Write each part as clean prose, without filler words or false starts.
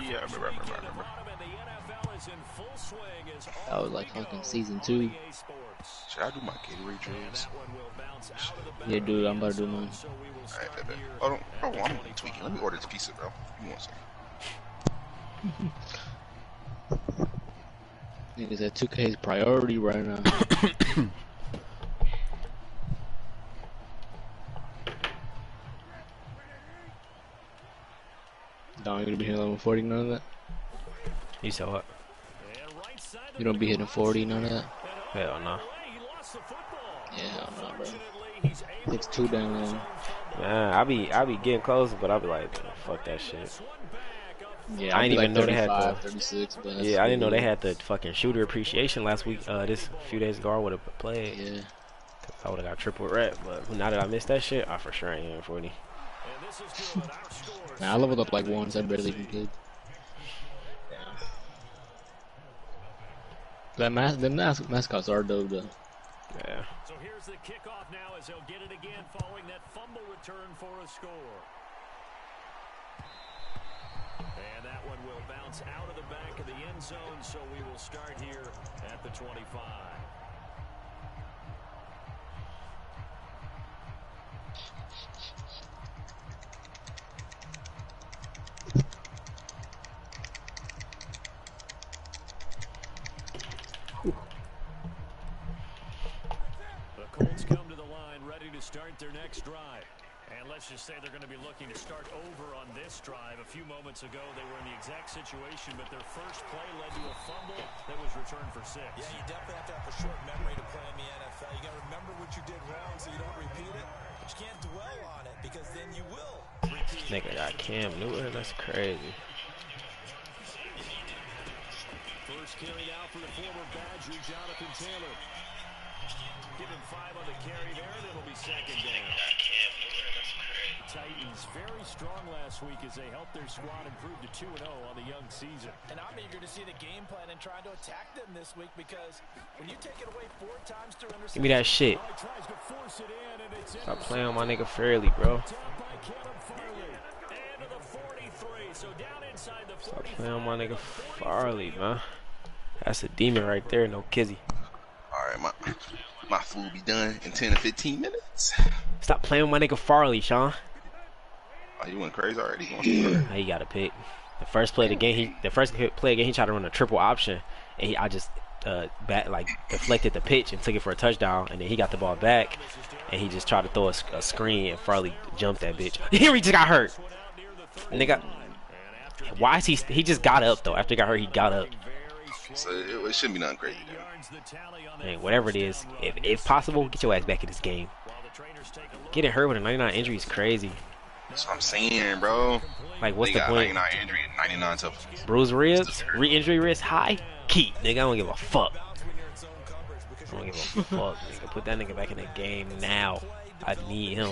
yeah, I remember. That was like fucking season 2. Should I do my Gatorade drills? Yeah, dude, I'm about to do mine. Alright, bet. Oh, I'm tweaking. Let me order this pizza, bro. You want some? Niggas at 2K's priority right now. Don, you gonna be hitting 1140, none of that? You said what? You don't be hitting 40, none of that? Hell no. Yeah, hell no, bro. 6'2" down there. Man, I be getting close, but I be like, fuck that shit. Yeah, I didn't even know they had 36, but yeah, I didn't know they had the fucking shooter appreciation last week. This few days ago, I would have played. Yeah. I would have got triple rep, but now that I missed that shit, I for sure ain't hitting 40. Nah, I leveled up like once. I barely even did. That mascots are dope though. Yeah. So here's the kickoff now as he'll get it again following that fumble return for a score. And that one will bounce out of the back of the end zone, so we will start here at the 25. The Colts come to the line ready to start their next drive. And let's just say they're going to be looking to start over on this drive. A few moments ago, they were in the exact situation, but their first play led to a fumble that was returned for 6. Yeah, you definitely have to have a short memory to play in the NFL. You got to remember what you did wrong so you don't repeat it. But you can't dwell on it because then you will repeat it. Nigga got Cam Newton. That's crazy. First carry out for the former Badger, Jonathan Taylor. Give him 5 on the carry there, and it'll be second down. Titans very strong last week as they helped their squad improve to 2-0 on the young season. And I'm eager to see the game plan and trying to attack them this week because when you take it away 4 times to intercept. Give me that shit. Stop playing on my nigga Fairley, bro. Stop playing on my nigga Farley, man. That's a demon right there, no kizzy. Alright, my food will be done in 10 to 15 minutes. Stop playing with my nigga Farley, Sean. Oh, you went crazy already? He got a pick. The first play of the game, he tried to run a triple option, and I just deflected the pitch and took it for a touchdown, and then he got the ball back, and he just tried to throw a screen, and Farley jumped that bitch. Here he just got hurt. And they got. Why is he just got up though? After he got hurt, he got up. So it shouldn't be nothing crazy. Hey, whatever it is, if possible, get your ass back in this game. Getting hurt with a 99 injury is crazy. That's what I'm saying, bro. Like, what's the point? 99 injury, 99 tough. Bruised ribs, re-injury risk high. Keep, nigga. I don't give a fuck. I don't give a fuck, nigga. Put that nigga back in the game now. I need him.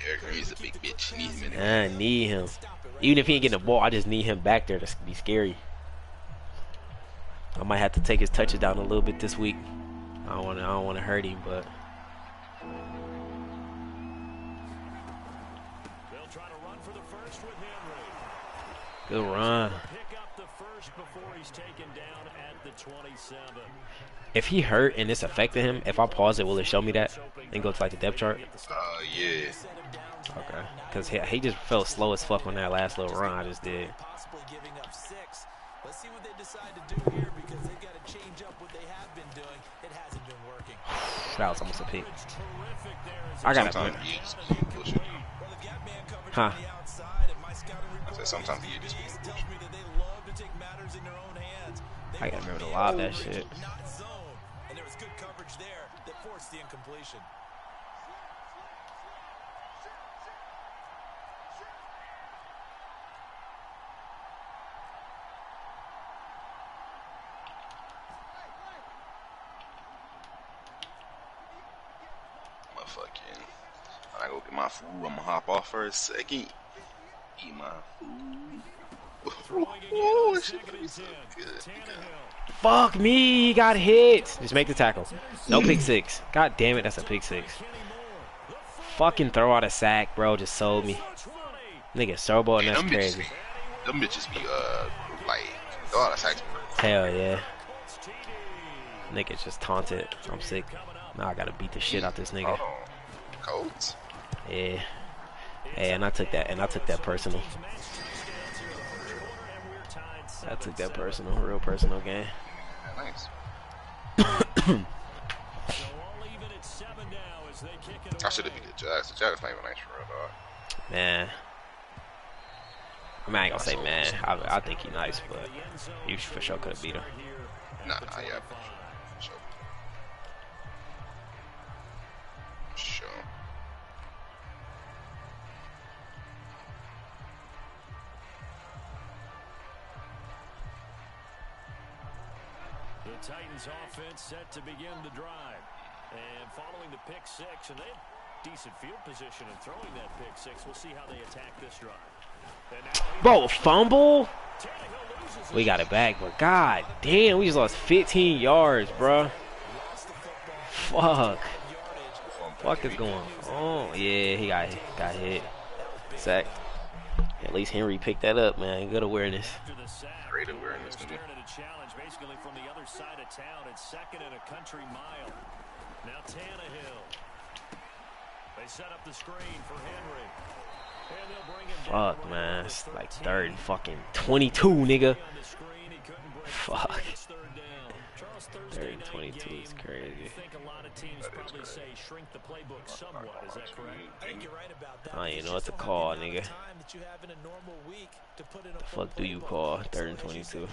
Eric Henry's a big bitch. Need him in there. I need him. Even if he ain't getting the ball, I just need him back there to be scary. I might have to take his touches down a little bit this week. I don't want to hurt him, but. They'll try to run for the first with Henry. Good run. Pick up the first before he's taken down at the 27. If he hurt and it's affecting him, if I pause it, will it show me that and go to like the depth chart? Yeah. Okay. Because he just felt slow as fuck on that last little run I just did. Let's see what they decide to do here because they've got to change up what they have been doing. It hasn't been working. That was almost a pick. I got it. Huh? I said sometimes you just I gotta remember to lob that shit. And there was good coverage there that forced the incompletion. I go get my food. I'm gonna hop off for a second. Eat my food. Oh, shit so good. Fuck me, he got hit. Just make the tackle. No pick six. God damn it, that's a pick six. Fucking throw out a sack, bro. Just sold me. Nigga, Sobo, and that's crazy. Them bitches be like, oh, that's actually. Hell yeah. Nigga just taunted. I'm sick. Now I gotta beat the shit out this nigga. Hold on. Colts? Yeah. Hey, and I took that personal. I took that personal, real personal game. Yeah, nice. I should have beat the Jags. The Jags not even nice for real, dog. Man. I mean, I ain't gonna say man. I think he nice, but you for sure could have beat him. Nah, yeah. For sure. Sure. The Titans offense set to begin the drive. And following the pick six, and they have decent field position in throwing that pick six. We'll see how they attack this drive. Bro, fumble? We got it back, but god damn, we just lost 15 yards, bro. Fuck. Fuck is going on? Yeah, he got hit. Sacked. At least Henry picked that up, man. Good awareness. Great awareness, nigga. Basically from the other side of town, it's second and a country mile. Now Tannehill. They set up the screen for Henry. Fuck, man. It's like third and fucking 22, nigga. Fuck. Third and 22 is crazy. I don't even know what to call, nigga. The fuck do you call third and 22?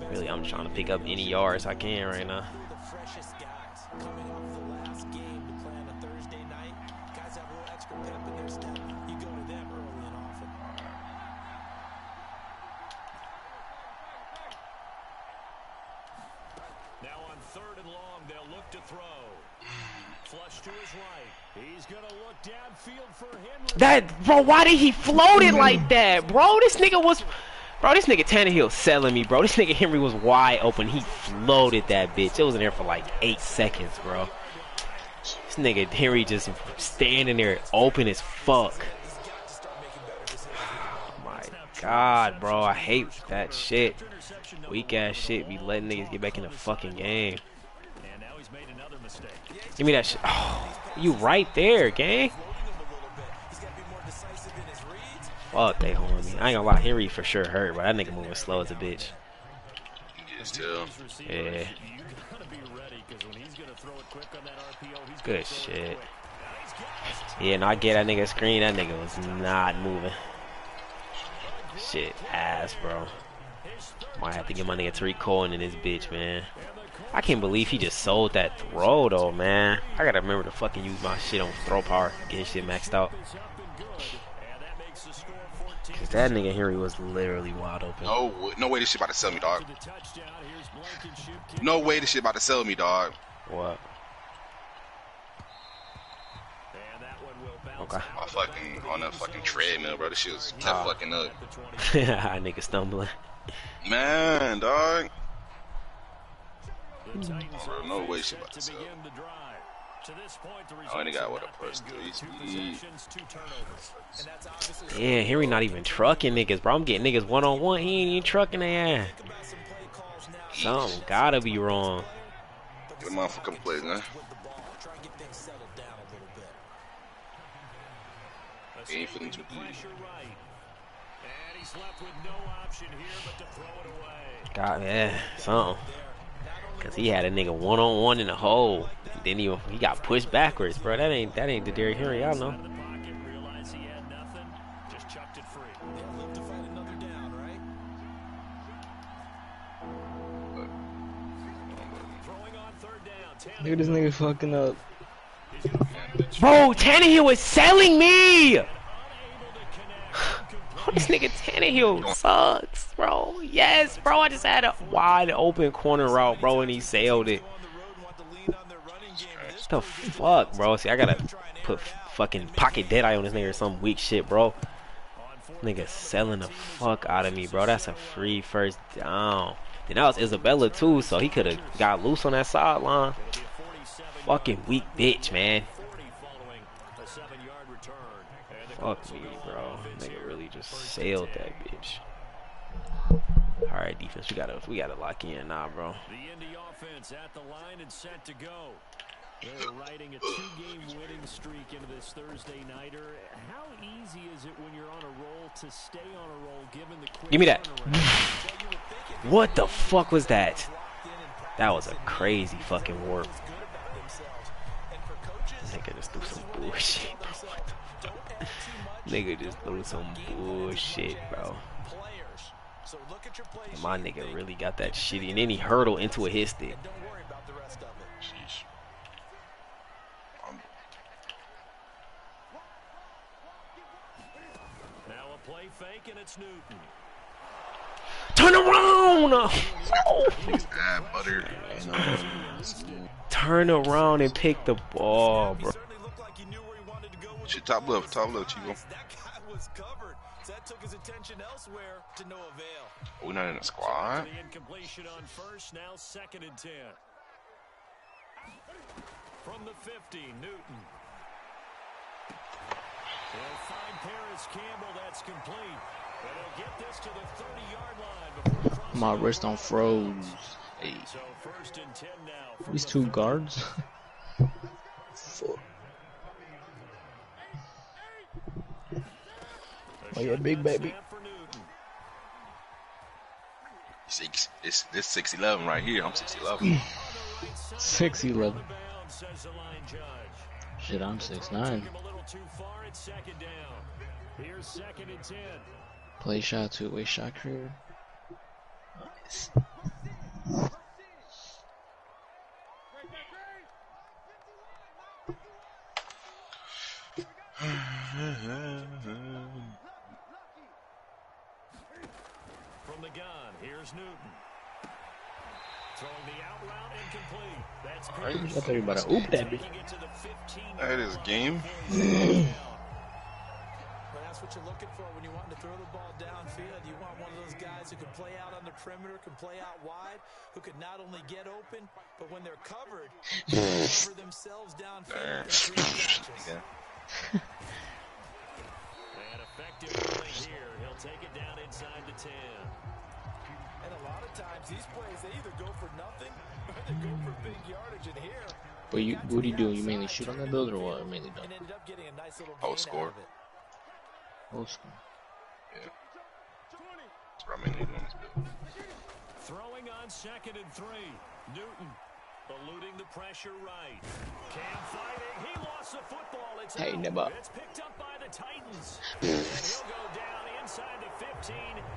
Really, I'm trying to pick up any yards I can right now. Now on third and long, they'll look to throw. Flush to his right. He's gonna look downfield for Henry. That, bro, why did he float it like that, bro? This nigga Tannehill selling me, bro. This nigga Henry was wide open. He floated that bitch. It was in there for like 8 seconds, bro. This nigga Henry just standing there open as fuck. Oh my god, bro. I hate that shit. Weak ass shit be letting niggas get back in the fucking game. Give me that shit. Oh, you right there, gang. Fuck, they holding me. I ain't gonna lie, Henry for sure hurt, but that nigga moving slow as a bitch. He is too. Yeah. Good shit. Yeah, no, I get that nigga screen. That nigga was not moving. Shit, ass, bro. Might have to get my nigga Tariq Cohen in this bitch, man. I can't believe he just sold that throw, though, man. I gotta remember to fucking use my shit on throw power. Get his shit maxed out. Cause that nigga Henry was literally wide open. No way this shit about to sell me, dog. No way this shit about to sell me, dog. What? Okay. My fucking on that fucking treadmill, bro. This shit was kept fucking up. Nigga stumbling. Man, dog. Bro, no way shit about to sell. I only got what a +3 speed. Yeah, Henry not even trucking niggas, bro. I'm getting niggas one-on-one. He ain't even trucking their ass. Something gotta be wrong. Get him off for a couple plays, man. He ain't feeling too good. God, yeah, something. Cause he had a nigga one-on-one in the hole. Then he got pushed backwards, bro. That ain't the Derrick Henry, y'all know. Look at this nigga fucking up. Bro, Tannehill was selling me! This nigga Tannehill sucks, bro. Yes, bro. I just had a wide open corner route, bro, and he sailed it. What the fuck, bro? See, I gotta put fucking pocket deadeye on this nigga or some weak shit, bro. Nigga selling the fuck out of me, bro. That's a free first down. Then that was Isabella, too, so he could have got loose on that sideline. Fucking weak bitch, man. Fuck me, bro. Nigga really just sailed that bitch. All right, defense, we gotta lock in now, bro. The Indy offense at the line and set to go. They're riding a 2-game winning streak into this Thursday nighter. How easy is it when you're on a roll to stay on a roll given the quick Give me that. turnaround? What the fuck was that? That was a crazy fucking warp. Nigga just threw some bullshit, bro. Nigga just threw some bullshit, bro. My nigga really got that shitty, and then he hurdled into a hit stick. Sheesh. Now a play fake, and it's Newton. Turn around! Add butter. Turn around and pick the ball, bro. Shit, top left, Chico. That guy was covered. So that took his attention elsewhere to no avail. We're not in a squad. The incompletion on first, now 2nd and 10. From the 50, Newton. They'll find Paris Campbell. That's complete. But he'll get this to the 30-yard line before crossing. My wrist on froze. Hey. So 1st and 10 now. These two guards. Fuck. Oh yeah, big baby. It's this 6'11" right here. I'm 6'11". 6'11". Shit, I'm 6'9". Here's 2nd and 10. Play shot, two-way shot creator. Nice. From the gun, here's Newton. Throwing the out route incomplete. That's I thought you were about to oop that bitch. That is game. But that's what you're looking for when you want to throw the ball downfield. You want one of those guys who can play out on the perimeter, can play out wide, who can not only get open, but when they're covered, cover themselves downfield. And effective running here. He'll take it down inside the 10. And a lot of times these plays, they either go for nothing or they go for big yardage. And here, But what do you do? You mainly shoot on the build or what? Or mainly don't? and ended up getting a nice little Oh, gain score. out of it. Old school. Yeah. That's what I mainly do on this build. Throwing on 2nd and 3. Newton eluding the pressure right. Cam fighting. He lost the football. It's Hey, out. never. It's picked up by the Titans. And he'll go down inside the 15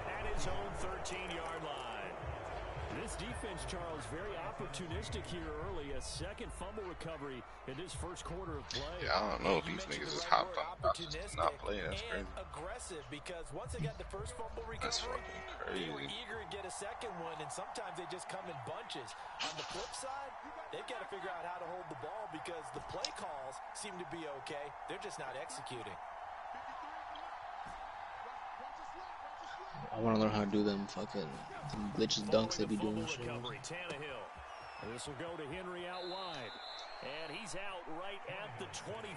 at his own 13-yard line. This defense, Charles, very opportunistic here early. A second fumble recovery in this first quarter of play. Yeah, I don't know if these niggas is hopped on. Not playing. That's crazy. Aggressive, because once they got the first fumble That's recovery, fucking they were crazy. eager to get a second one, and sometimes they just come in bunches. On the flip side, they've got to figure out how to hold the ball because the play calls seem to be okay. They're just not executing. I want to learn how to do them fucking glitches dunks they be doing. And shit. Tannehill. This will go to Henry out wide. And he's out right at the 25.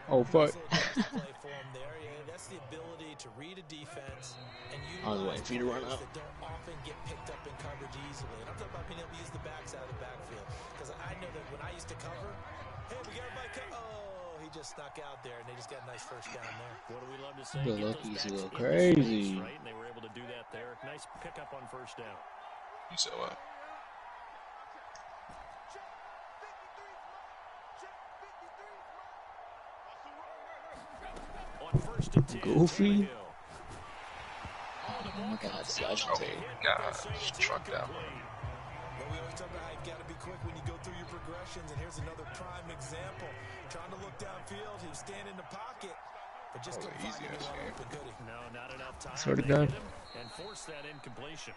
Oh fuck. Play for him there. Yeah, that's the ability to read a defense and I was waiting for you to run up. that don't often get picked up in coverage easily. And I'm talking about being able to use the backside of the backfield. Because I know that when I used to cover, hey, we got my he just snuck out there, and they just got a nice first down there. What do we love to say? The Get those Luckies backs go into crazy. space, right? And they were able to do that there. Nice pickup on first down. You said what? On 1st and 10, Goofy. Tannehill. Oh my god, slash Oh, tape. God. Truck down. But we always talk about how you've got to be quick when you go through your progressions, and here's another prime example. Trying to look downfield, he was standing in the pocket, but just couldn't find easy in this anyone game. open, could he? No, not enough time. Swear to They God. hit him and force that incompletion.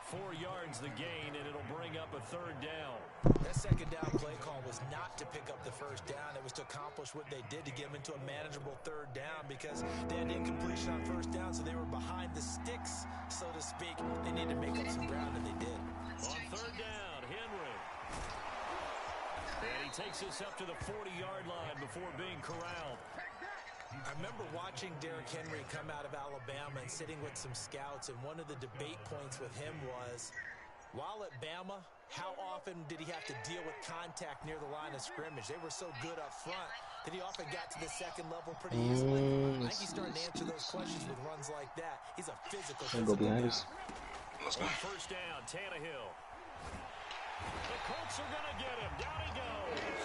4 yards the gain, and it'll bring up a 3rd down. That second down play call was not to pick up the first down. It was to accomplish what they did to get them into a manageable 3rd down because they had incompletion on first down, so they were behind the sticks, so to speak. They needed to make up some ground, and they did. On 3rd down, Henry. And he takes us up to the 40-yard line before being corralled. I remember watching Derrick Henry come out of Alabama and sitting with some scouts, and one of the debate points with him was, while at Bama, how often did he have to deal with contact near the line of scrimmage? They were so good up front that he often got to the second level pretty easily. I think he's starting to answer those questions with runs like that. He's a physical guy. Let's go. First down, Tannehill. The Colts are going to get him. Down he goes.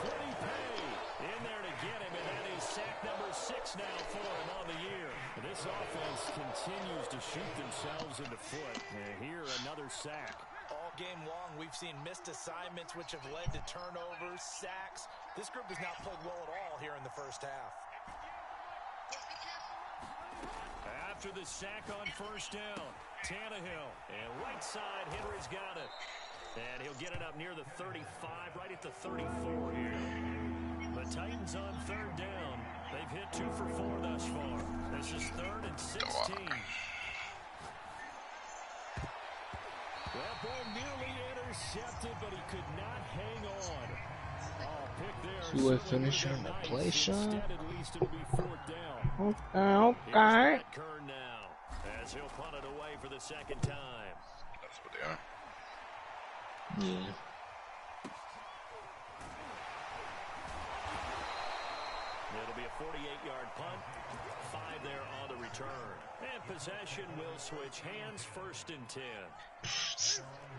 Quiddy Pay in there to get him, and that is sack number 6 now for him on the year. This offense continues to shoot themselves in the foot. And here, another sack. All game long, we've seen missed assignments, which have led to turnovers, sacks. This group has not played well at all here in the first half. After the sack on first down, Tannehill. And right side, Henry's got it. And he'll get it up near the 35, right at the 34 here. The Titans on third down. They've hit 2 for 4 thus far. This is 3rd and 16. That ball nearly intercepted, but he could not hang on. Oh, pick there. Two-way finish on the play shot. Instead, at least it'll be 4th down. Okay. Here's Kern now, as he'll punt it away for the second time. That's what they are. Yeah. It'll be a 48-yard punt. 5 there on the return. And possession will switch hands, 1st and 10.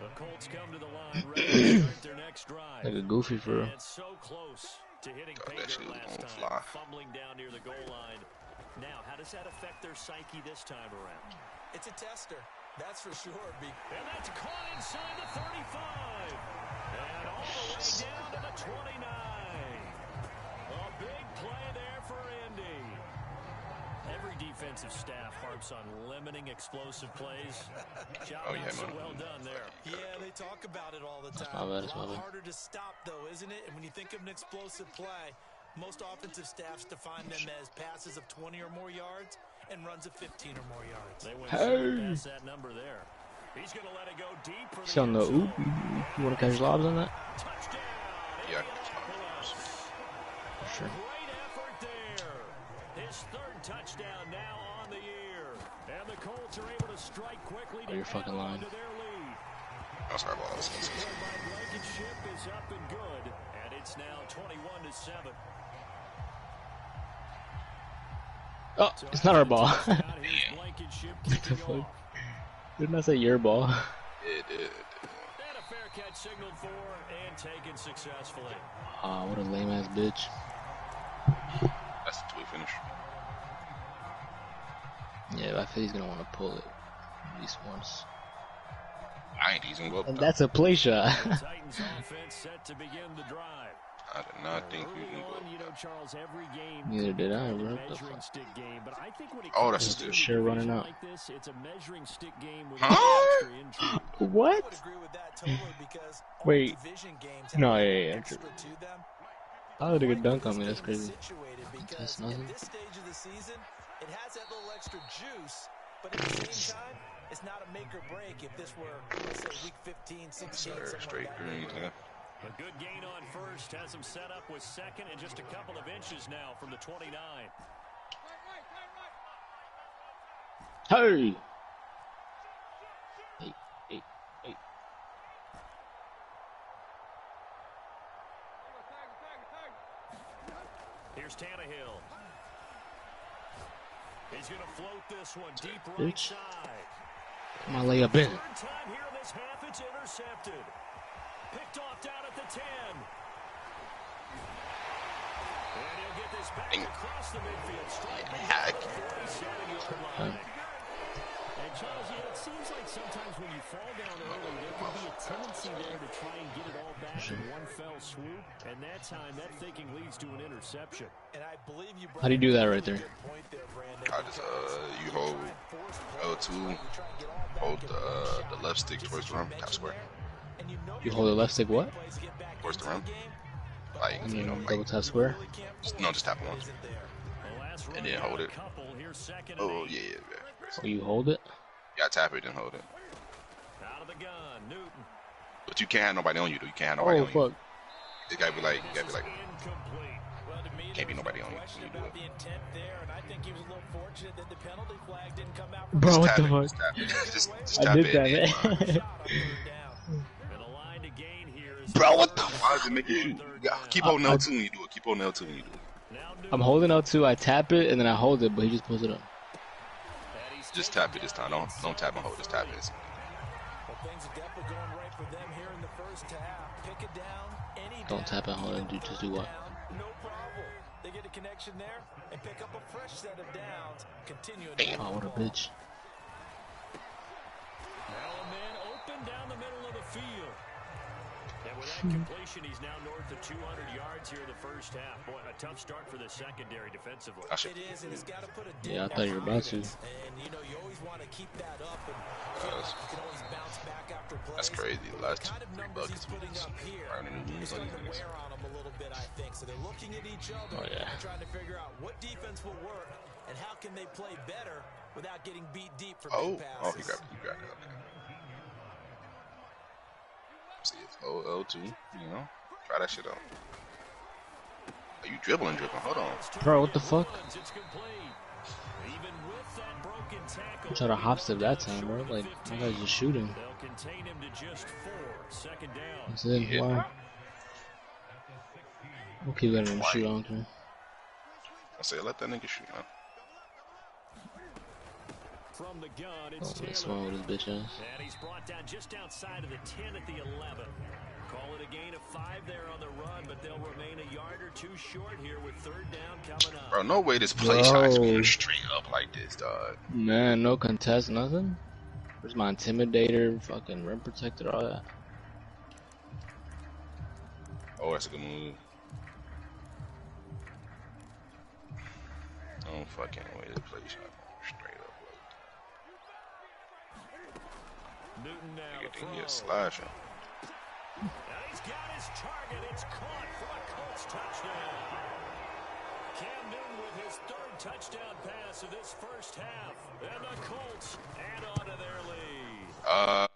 The Colts come to the line, ready to start their next drive. Like a goofy for real. And so close to hitting pay that shit dirt was last gonna time, fly. fumbling down near the goal line. Now, how does that affect their psyche this time around? It's a tester, that's for sure. And that's caught inside the 35. And all the way down to the 29. A big play there for Indy. Every defensive staff harps on limiting explosive plays. Job not so well done there. Yeah, they talk about it all the time. my bad, A lot harder to stop, though, isn't it? And when you think of an explosive play, most offensive staffs define them as passes of 20 or more yards and runs of 15 or more yards. They went past that number there. He's going to let it go deep for Still no oop. You want to catch lobs on that? touchdown. Yeah. Sure. Great effort there. His 3rd touchdown now on the year. And the Colts are able to strike quickly to you're fucking lying. to their lead. I'm sorry about this. By Blankenship is up and good. And it's now 21-7. Oh, it's not our ball. Here's Blankenship kicking off. Didn't I say your ball? It did. And a fair catch signaled for and taken successfully. Aw, what a lame ass bitch. That's the 2-way finish. Yeah, I feel he's gonna want to pull it at least once. I ain't teasing up. And that's a play shot. The Titans offense set to begin the drive. I did not think you Early can on, you go. know, Charles, every game Neither did I, is a bro. What the measuring fuck? stick game, but I think when it Oh, comes that's to still a sure running division out. like this, it's a measuring stick game with Huh? extra intrigue. I What? would agree with that totally because all Wait. division games No, have yeah. extra to them. I would have a dunk on me. That's crazy. Situated because That's at nothing. this stage of the season, it has that little extra juice, but at the same time, it's not a make or break if this were, let's say, week 15, 16, Sir, somewhere straight in that green. neighborhood. A good gain on first has him set up with 2nd and just a couple of inches now from the 29. Hey! Hey. Here's Tannehill. He's going to float this one deep right Bitch. side. Come on, lay up in. 3rd time here in this half, it's intercepted. Picked off down at the 10. And he'll get this back across the midfield. Strike Hack. 47-yard line. And Charles, you know, it seems like sometimes when you fall down early, there can be a tendency there to try and get it all back in one fell swoop. And that time, that thinking leads to an interception. And I believe you How do you do that right there? I just you hold L2, hold the left stick towards the rim, tap square. You hold the left stick what? Towards the rim. Like, And you know, then like, double tap square? just tap it once. And then hold it. Oh, yeah. Oh, you hold it? Yeah, tap it and hold it. Out of the gun, Newton. But you can't have nobody on you, though. You can't have nobody Oh, on you. fuck. It gotta be like, Incomplete. Well, to me, Can't be there was nobody no on you question when you do about it. the intent there, and I think he was a little fortunate that the penalty flag didn't come out. Bro, what the Just fuck? tap it. Just I tap did it. that, It's man. fine. Shot on third down. And the line to gain here is Bro, what the? third Why does it down make you on shoot? third Yeah, down. keep holding L2 when you do it. Keep holding L2 when you do it. Now I'm Newton. holding L2, I tap it, and then I hold it, but he just pulls it up. And he's Just taken tap it this down time. Don't inside tap and the hold. Just tap 30. it. Well, things are definitely going right for them here in the first half. Pick it down, any Don't tap and hold and do just do what? down, no problem. They get a connection there and pick up a fresh set of downs. Continuing Damn. Oh, what a bitch. Now a man open down the middle of the field. And with that completion, he's now north of 200 yards here in the first half. Boy, a tough start for the secondary defensively. I should. It is, and it's got to put a Yeah, I dent thought you were about to. And, you know, you always want to keep that up and feel like you can always bounce back after plays. That's crazy. The last The kind of three numbers buckets he's putting was up here burning the is moves on going these to niggas. wear on them a little bit, I think. So they're looking at each other Oh, yeah. and trying to figure out what defense will work and how can they play better without getting beat deep for Oh, big oh, passes. he got it. Okay. See, it's L2. You know, try that shit out. Are you dribbling? Hold on. Bro, what the fuck? It's complete. Even with that broken tackle, I tried to hop step that time, bro. Like, my guy's just shooting. they'll contain him to just 4. Second down. That's it. hit. Wow. We'll keep letting him shoot, I don't care. I say, let that nigga shoot, man. From the gun, Oh, it's that's Taylor. wrong with his bitch ass. And he's brought down just outside of the 10 at the 11. Call it a gain of 5 there on the run, but they'll remain a yard or two short here with third down coming up. Bro, no way this play shot is going straight up like this, dog. Man, no contest, nothing. Where's my intimidator, fucking rim protector, all that? Oh, that's a good move. No fucking way this play shot going straight up like Newton now that. to Nigga think he a throw. slasher. And he's got his target. It's caught for a Colts touchdown. Cam Newton with his third touchdown pass of this first half. And the Colts add on to their lead.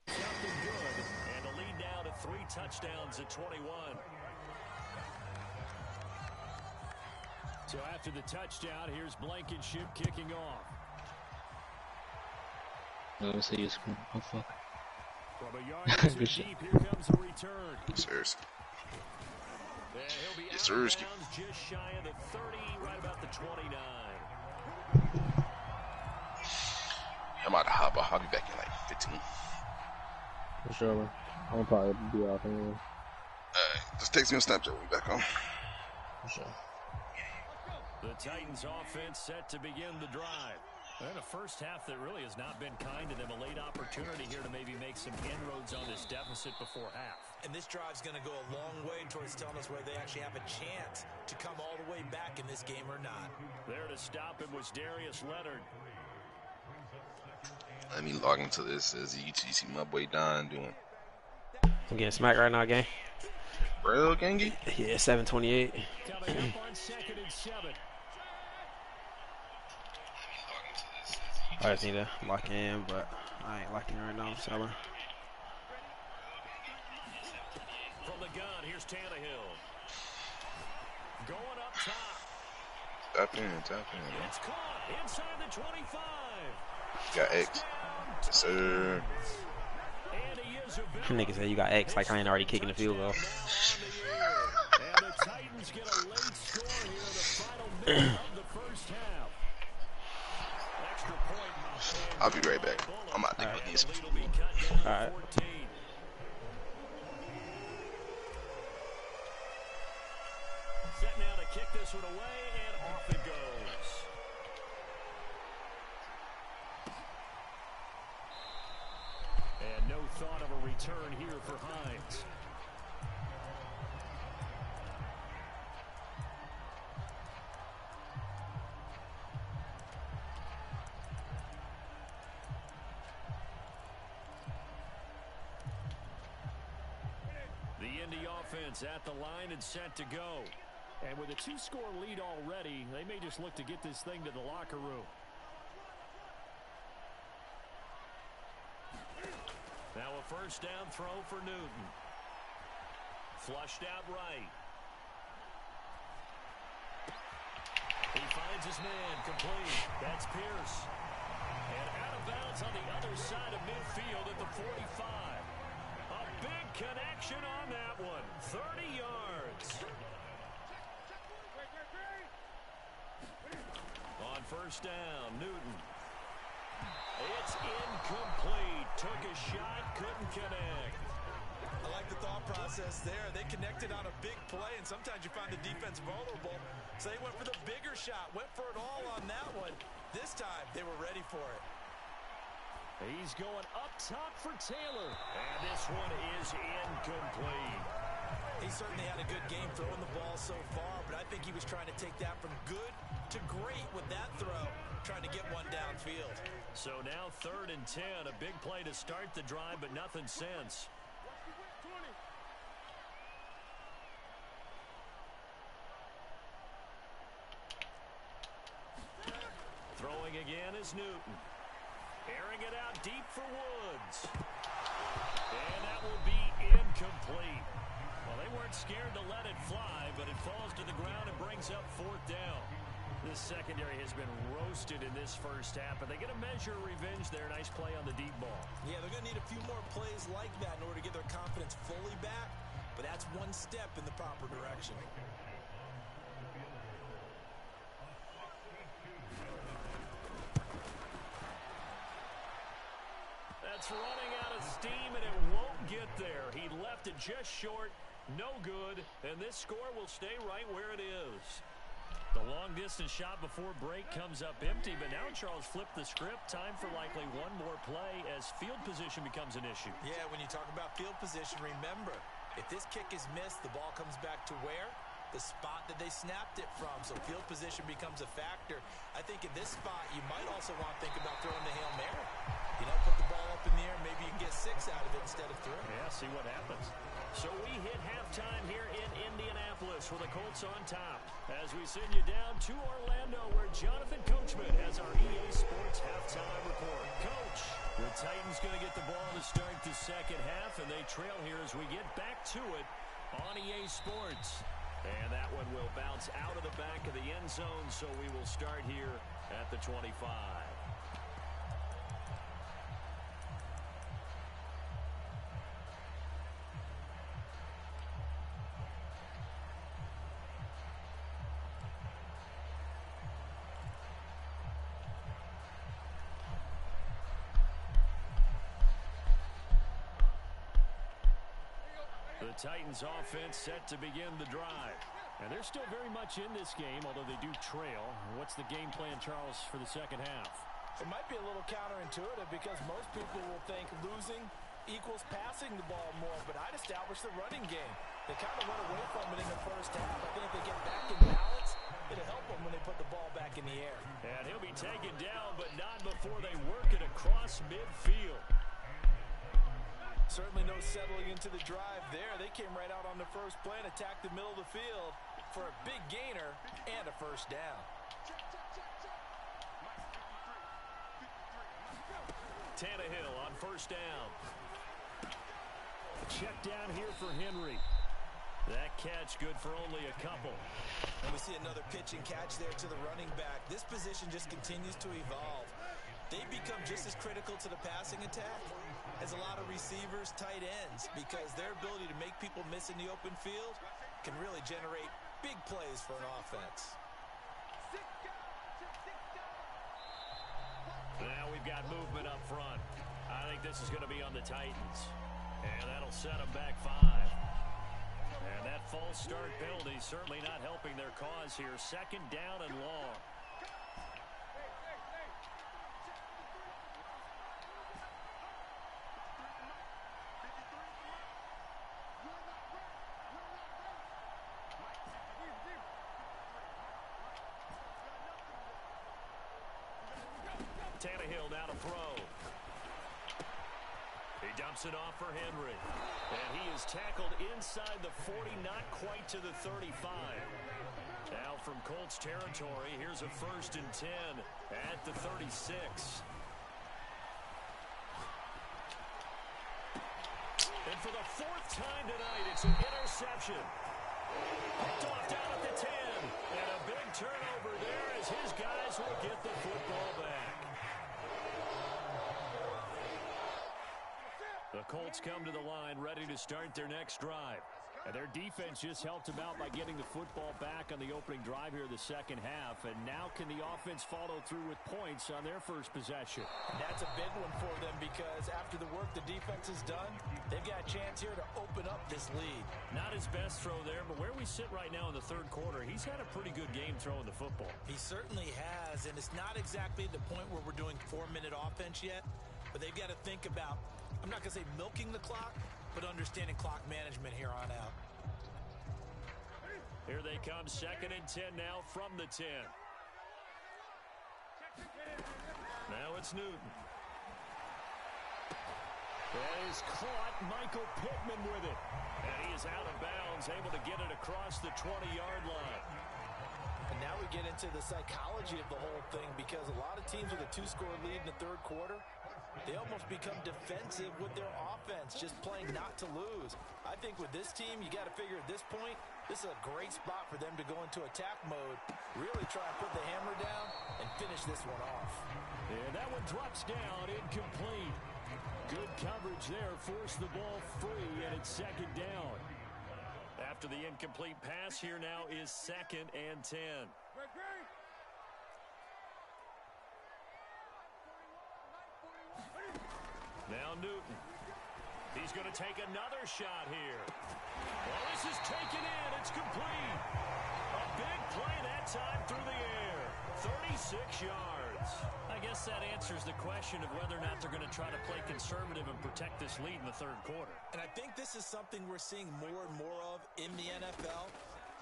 Something good. And the lead now to 3 touchdowns at 21. So after the touchdown, here's Blankenship kicking off. No, let's see you scream. Oh, fuck. From a yard or two Good shit. deep, here comes a return. Seriously. And he'll be Yes, out of sir. bounds just shy of the 30, right about the 29. I'm about to hop off. I'll be back in like 15. For sure, bro. I'm gonna probably be off anyway. Just text me on Snapchat when we're back home. For sure. The Titans offense set to begin the drive. And a first half that really has not been kind to them. A late opportunity here to maybe make some inroads on this deficit before half. And this drive's going to go a long way towards telling us whether they actually have a chance to come all the way back in this game or not. There to stop him was Darius Leonard. Let me log into this as you see my boy Don doing. I'm getting smacked right now, gang. Real gangy? Yeah, 728. Coming up on 2nd and 7. I just need to lock in, but I ain't locking right now. I'm selling. From the gun, here's Tannehill. Going up top. Tap in, bro. It's caught inside the 25. Got X. Yes, sir. And he is a Nigga said you got X like I ain't already kicking the field goal. And the Titans get a late score here in the final minute of the first half. Extra point. I'll be right back. I'm out there with these. Lead will be cut down to All right. 14. Set now to kick this one away, and off it goes. And no thought of a return here for Hines. The Indy offense at the line and set to go. And with a 2-score lead already, they may just look to get this thing to the locker room. Now a first down throw for Newton. Flushed out right. He finds his man, complete. That's Pierce. And out of bounds on the other side of midfield at the 45. A big connection on that one. 30 yards. On first down, Newton. It's incomplete. Took a shot, couldn't connect. I like the thought process there. They connected on a big play, and sometimes you find the defense vulnerable. So they went for the bigger shot, went for it all on that one. This time, they were ready for it. He's going up top for Taylor. And this one is incomplete. He certainly had a good game throwing the ball so far, but I think he was trying to take that from good to great with that throw, trying to get one downfield. So now 3rd and 10, a big play to start the drive, but nothing since. Throwing again is Newton. Airing it out deep for Woods. And that will be incomplete. Well, they weren't scared to let it fly, but it falls to the ground and brings up 4th down. This secondary has been roasted in this first half, but they get a measure of revenge there. Nice play on the deep ball. Yeah, they're going to need a few more plays like that in order to get their confidence fully back, but that's one step in the proper direction. That's running out of steam, and it won't get there. He left it just short, no good, and this score will stay right where it is. The long-distance shot before break comes up empty, but now Charles flipped the script. Time for likely one more play as field position becomes an issue. Yeah, when you talk about field position, remember, if this kick is missed, the ball comes back to where? The spot that they snapped it from, so field position becomes a factor. I think in this spot, you might also want to think about throwing the Hail Mary. You know, put the ball up in the air, maybe you can get 6 out of it instead of 3. Yeah, see what happens. So we hit halftime here in Indianapolis with the Colts on top. As we send you down to Orlando, where Jonathan Coachman has our EA Sports halftime report. Coach, the Titans going to get the ball to start the second half, and they trail here as we get back to it on EA Sports. And that one will bounce out of the back of the end zone, so we will start here at the 25. The Titans offense set to begin the drive. And they're still very much in this game, although they do trail. What's the game plan, Charles, for the second half? It might be a little counterintuitive because most people will think losing equals passing the ball more, but I'd establish the running game. They kind of went away from it in the first half. I think if they get back in balance, it'll help them when they put the ball back in the air. And he'll be taken down, but not before they work it across midfield. Certainly no settling into the drive there. They came right out on the first play and attacked the middle of the field for a big gainer and a first down. Tannehill on first down. Check down here for Henry. That catch good for only a couple. And we see another pitch and catch there to the running back. This position just continues to evolve. They become just as critical to the passing attack as a lot of receivers, tight ends, because their ability to make people miss in the open field can really generate big plays for an offense. Now we've got movement up front. I think this is going to be on the Titans. And that'll set them back 5. And that false start penalty certainly not helping their cause here. Second down and long. Tannehill now to throw. He dumps it off for Henry. And he is tackled inside the 40, not quite to the 35. Now from Colts territory, here's a 1st and 10 at the 36. And for the 4th time tonight, it's an interception. Picked off down at the 10. Newton. And a big turnover there as his guys will get the football back. The Colts come to the line ready to start their next drive. And their defense just helped them out by getting the football back on the opening drive here in the second half. And now can the offense follow through with points on their first possession? And that's a big one for them because after the work the defense has done, they've got a chance here to open up this lead. Not his best throw there, but where we sit right now in the third quarter, he's had a pretty good game throwing the football. He certainly has, and it's not exactly the point where we're doing 4-minute offense yet, but they've got to think about, I'm not going to say milking the clock, but understanding clock management here on out. Here they come, 2nd and 10 now from the 10. Now it's Newton. That is caught. Michael Pittman with it. And he is out of bounds, able to get it across the 20-yard line. And now we get into the psychology of the whole thing because a lot of teams with a 2-score lead in the third quarter, they almost become defensive with their offense, just playing not to lose. I think with this team, you got to figure at this point, this is a great spot for them to go into attack mode, really try and put the hammer down and finish this one off. And that one drops down, incomplete. Good coverage there, forced the ball free, and it's 2nd down. After the incomplete pass, here now is 2nd and 10. Now Newton. He's going to take another shot here. Well, this is taken in. It's complete. A big play that time through the air. 36 yards. I guess that answers the question of whether or not they're going to try to play conservative and protect this lead in the third quarter. And I think this is something we're seeing more and more of in the NFL.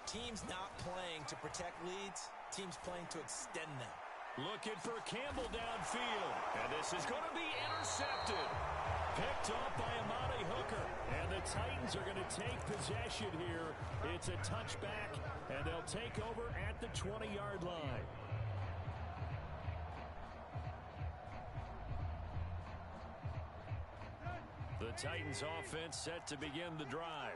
Teams not playing to protect leads, teams playing to extend them. Looking for Campbell downfield. And this is going to be intercepted. Picked up by Amani Hooker. And the Titans are going to take possession here. It's a touchback, and they'll take over at the 20-yard line. The Titans offense set to begin the drive.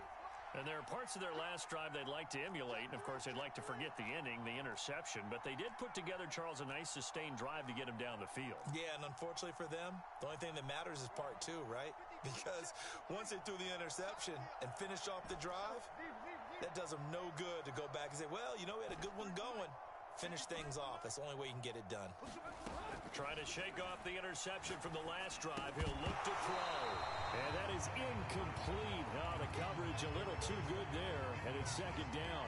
And there are parts of their last drive they'd like to emulate. And, of course, they'd like to forget the ending, the interception. But they did put together, Charles, a nice sustained drive to get him down the field. Yeah, and unfortunately for them, the only thing that matters is part 2, right? Because once they threw the interception and finished off the drive, that does them no good to go back and say, well, you know, we had a good one going. Finish things off. That's the only way you can get it done. Trying to shake off the interception from the last drive. He'll look to throw. And that is incomplete. Oh, the coverage a little too good there. And it's 2nd down.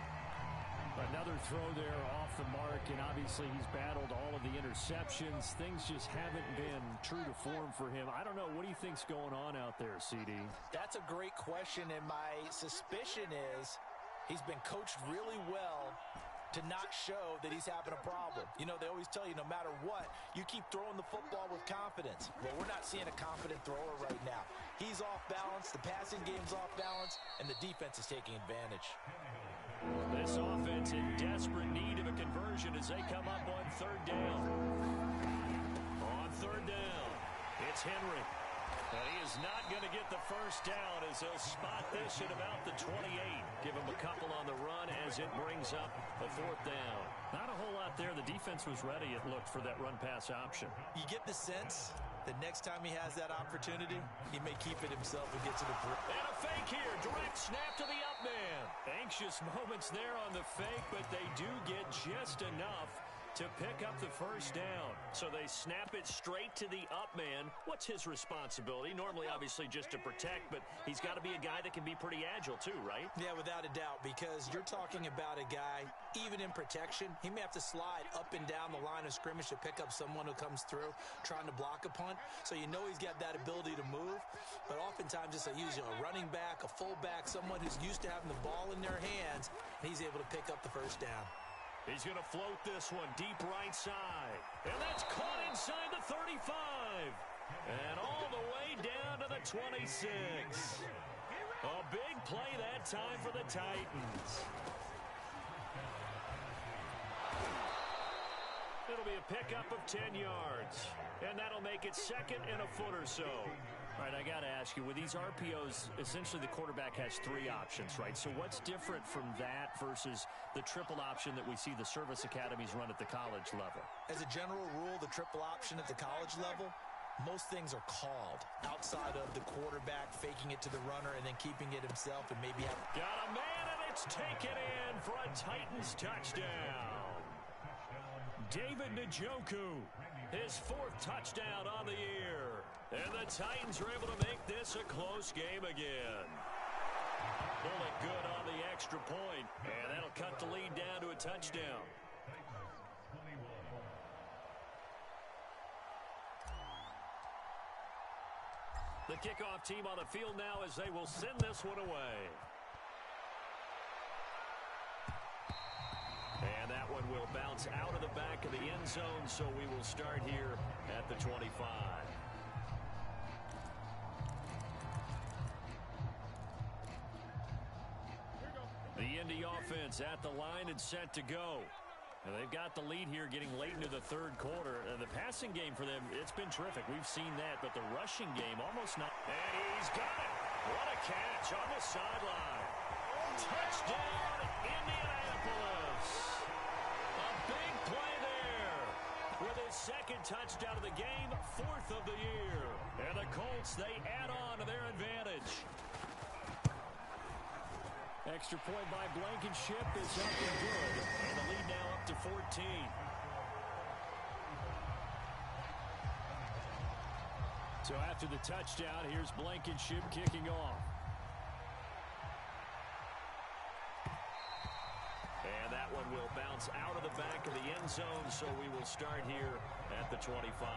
Another throw there off the mark. And obviously he's battled all of the interceptions. Things just haven't been true to form for him. I don't know. What do you think's going on out there, CD? That's a great question. And my suspicion is he's been coached really well to not show that he's having a problem. You know, they always tell you no matter what, you keep throwing the football with confidence. Well, we're not seeing a confident thrower right now. He's off balance, the passing game's off balance, and the defense is taking advantage. This offense in desperate need of a conversion as they come up on 3rd down. On 3rd down, it's Henry. And he is not going to get the first down as they'll spot this at about the 28. Give him a couple on the run as it brings up a 4th down. Not a whole lot there. The defense was ready, it looked, for that run-pass option. You get the sense that next time he has that opportunity, he may keep it himself and get to the break. And a fake here. Direct snap to the up man. Anxious moments there on the fake, but they do get just enough to pick up the first down. So they snap it straight to the up man. What's his responsibility? Normally, obviously, just to protect, but he's got to be a guy that can be pretty agile too, right? Yeah, without a doubt, because you're talking about a guy, even in protection, he may have to slide up and down the line of scrimmage to pick up someone who comes through trying to block a punt. So you know he's got that ability to move, but oftentimes it's usually a running back, a fullback, someone who's used to having the ball in their hands, and he's able to pick up the first down. He's going to float this one deep right side. And that's caught inside the 35. And all the way down to the 26. A big play that time for the Titans. It'll be a pickup of 10 yards. And that'll make it 2nd and a foot or so. All right, I got to ask you, with these RPOs, essentially the quarterback has 3 options, right? So what's different from that versus the triple option that we see the service academies run at the college level? As a general rule, the triple option at the college level, most things are called outside of the quarterback faking it to the runner and then keeping it himself and maybe have... Got a man, and it's taken in for a Titans touchdown. David Njoku, his 4th touchdown on the year. And the Titans are able to make this a close game again. Pull it good on the extra point, and that'll cut the lead down to a touchdown. The kickoff team on the field now as they will send this one away. And that one will bounce out of the back of the end zone, so we will start here at the 25. The Indy offense at the line and set to go. And they've got the lead here getting late into the 3rd quarter. And the passing game for them, it's been terrific. We've seen that, but the rushing game almost not. And he's got it. What a catch on the sideline. Touchdown, Indianapolis. A big play there. With his 2nd touchdown of the game, 4th of the year. And the Colts, they add on to their advantage. Extra point by Blankenship is up and good. And the lead now up to 14. So after the touchdown, here's Blankenship kicking off. And that one will bounce out of the back of the end zone, so we will start here at the 25.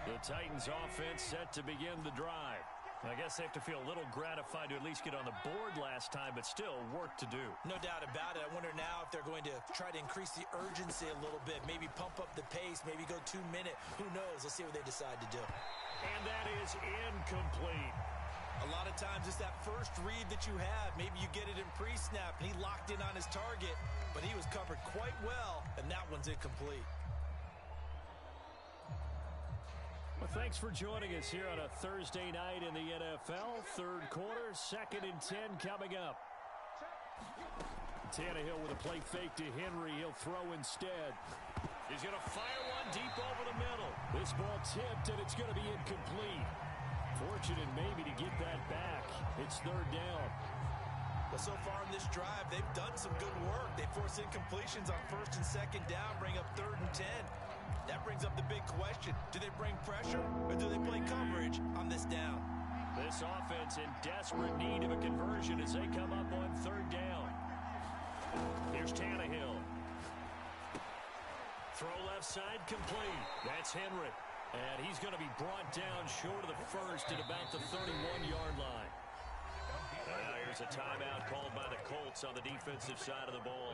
The Titans offense set to begin the drive. I guess they have to feel a little gratified to at least get on the board last time, but still work to do. No doubt about it. I wonder now if they're going to try to increase the urgency a little bit, maybe pump up the pace, maybe go 2-minute. Who knows? Let's see what they decide to do. And that is incomplete. A lot of times it's that first read that you have. Maybe you get it in pre-snap, and he locked in on his target, but he was covered quite well, and that one's incomplete. Well, thanks for joining us here on a Thursday night in the NFL. 3rd quarter, 2nd and 10 coming up. Tannehill with a play fake to Henry. He'll throw instead. He's going to fire one deep over the middle. This ball tipped, and it's going to be incomplete. Fortunate maybe to get that back. It's 3rd down. Well, so far in this drive, they've done some good work. They force incompletions on 1st and 2nd down, bring up 3rd and 10. That brings up the big question. Do they bring pressure or do they play coverage on this down? This offense in desperate need of a conversion as they come up on 3rd down. Here's Tannehill. Throw left side complete. That's Henry. And he's going to be brought down short of the 1st at about the 31-yard line. Now here's a timeout called by the Colts on the defensive side of the ball.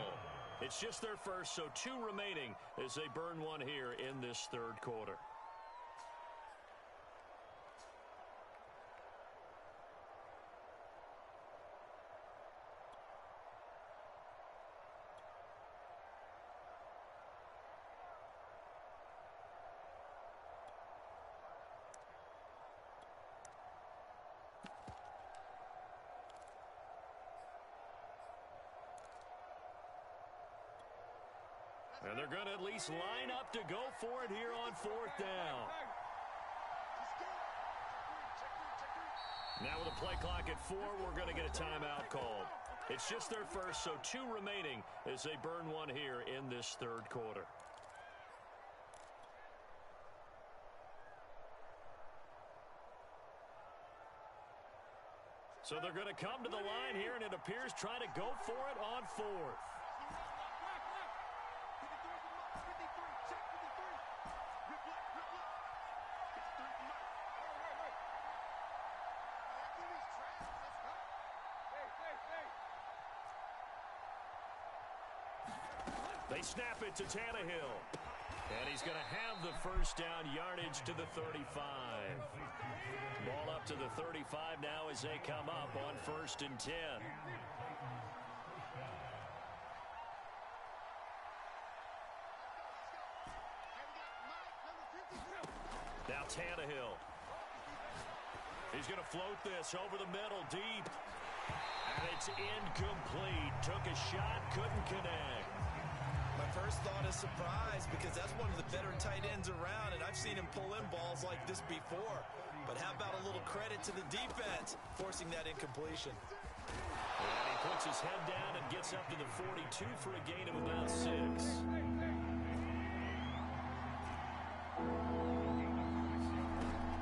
It's just their first, so 2 remaining as they burn one here in this 3rd quarter. And they're going to at least line up to go for it here on 4th down. Now with a play clock at 4, we're going to get a timeout called. It's just their first, so 2 remaining as they burn one here in this 3rd quarter. So they're going to come to the line here, and it appears trying to go for it on 4th. They snap it to Tannehill. And he's going to have the 1st down, yardage to the 35. Ball up to the 35 now as they come up on 1st and 10. Now Tannehill. He's going to float this over the middle, deep. And it's incomplete. Took a shot, couldn't connect. My first thought is surprise because that's one of the better tight ends around, and I've seen him pull in balls like this before. But how about a little credit to the defense forcing that incompletion? And he puts his head down and gets up to the 42 for a gain of about 6.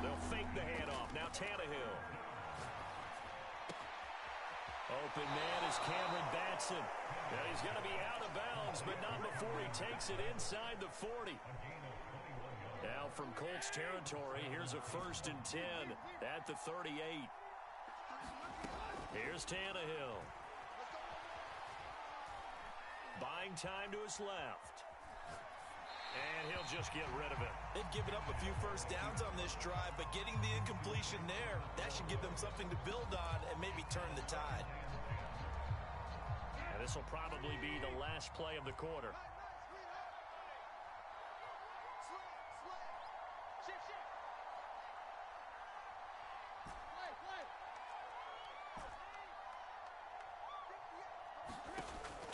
They'll fake the handoff. Now Tannehill. Open man is Cameron Batson. Now he's going to be out of bounds, but not before he takes it inside the 40. Now from Colts territory, here's a 1st and 10 at the 38. Here's Tannehill. Buying time to his left. And he'll just get rid of it. They've given up a few first downs on this drive, but getting the incompletion there, that should give them something to build on and maybe turn the tide. And this will probably be the last play of the quarter.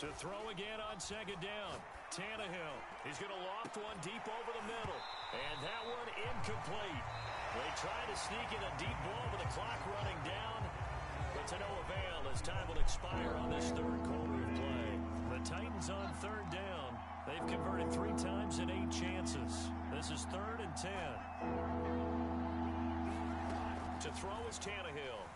To throw again on 2nd down. Tannehill. He's going to loft one deep over the middle. And that one incomplete. They try to sneak in a deep ball with the clock running down. But to no avail as time will expire on this 3rd quarter of play. The Titans on 3rd down. They've converted 3 times in 8 chances. This is 3rd and 10. To throw is Tannehill.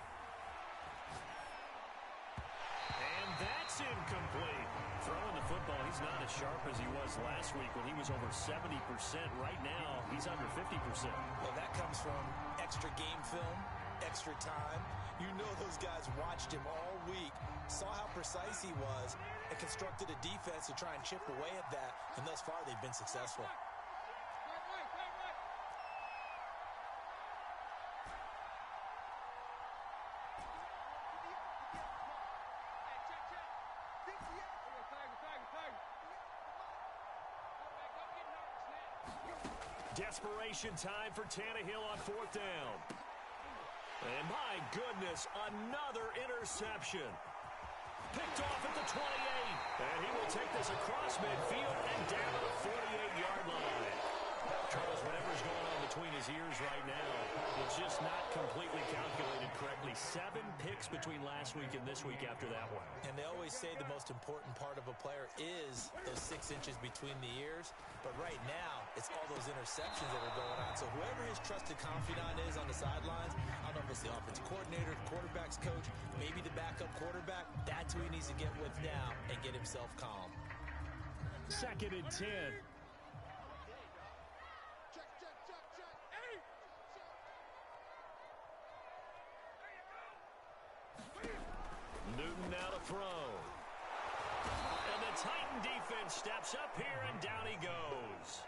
That's incomplete. Throwing the football, he's not as sharp as he was last week when he was over 70%. Right now, he's under 50%. Well, that comes from extra game film, extra time. You know those guys watched him all week, saw how precise he was, and constructed a defense to try and chip away at that. And thus far, they've been successful. Desperation time for Tannehill on 4th down. And my goodness, another interception. Picked off at the 28. And he will take this across midfield and down to the 48-yard line. Charles, whatever's going on between his ears right now, it's just not completely calculated correctly. 7 picks between last week and this week after that one. And they always say the most important part of a player is those 6 inches between the ears. But right now, it's all those interceptions that are going on. So whoever his trusted confidant is on the sidelines, I don't know if it's the offensive coordinator, the quarterback's coach, maybe the backup quarterback, that's who he needs to get with now and get himself calm. 2nd and 10. Newton now to throw. And the Titan defense steps up here, and down he goes.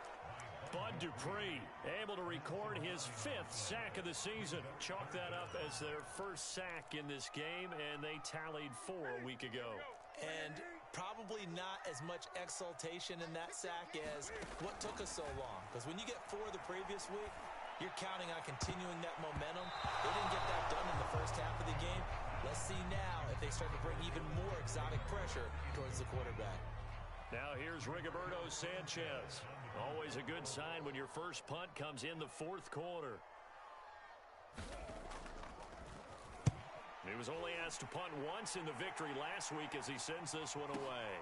Bud Dupree able to record his 5th sack of the season. Chalk that up as their 1st sack in this game, and they tallied 4 a week ago. And probably not as much exultation in that sack as what took us so long. Because when you get 4 the previous week, you're counting on continuing that momentum. They didn't get that done in the first half of the game. Let's see now if they start to bring even more exotic pressure towards the quarterback. Now here's Rigoberto Sanchez. Always a good sign when your first punt comes in the 4th quarter. He was only asked to punt once in the victory last week as he sends this one away.